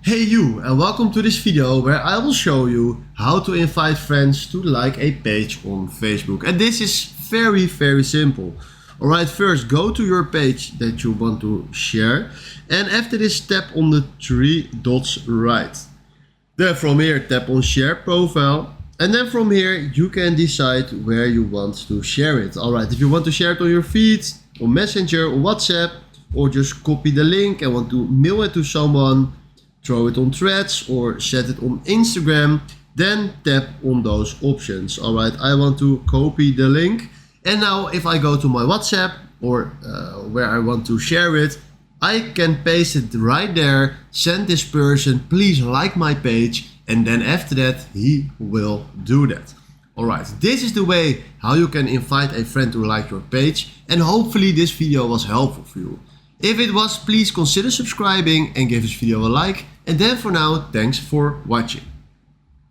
Hey you, and welcome to this video where I will show you how to invite friends to like a page on Facebook. And this is very simple. Alright, first go to your page that you want to share, and after this tap on the three dots right. Then from here tap on share profile, and then from here you can decide where you want to share it. Alright, if you want to share it on your feed, on Messenger, or WhatsApp, or just copy the link and want to mail it to someone, throw it on Threads or set it on Instagram, then tap on those options. Alright, I want to copy the link, and now if I go to my WhatsApp or where I want to share it, I can paste it right there, send this person, please like my page, and then after that he will do that. Alright, this is the way how you can invite a friend to like your page, and hopefully this video was helpful for you. If it was, please consider subscribing and give this video a like. And then for now, thanks for watching.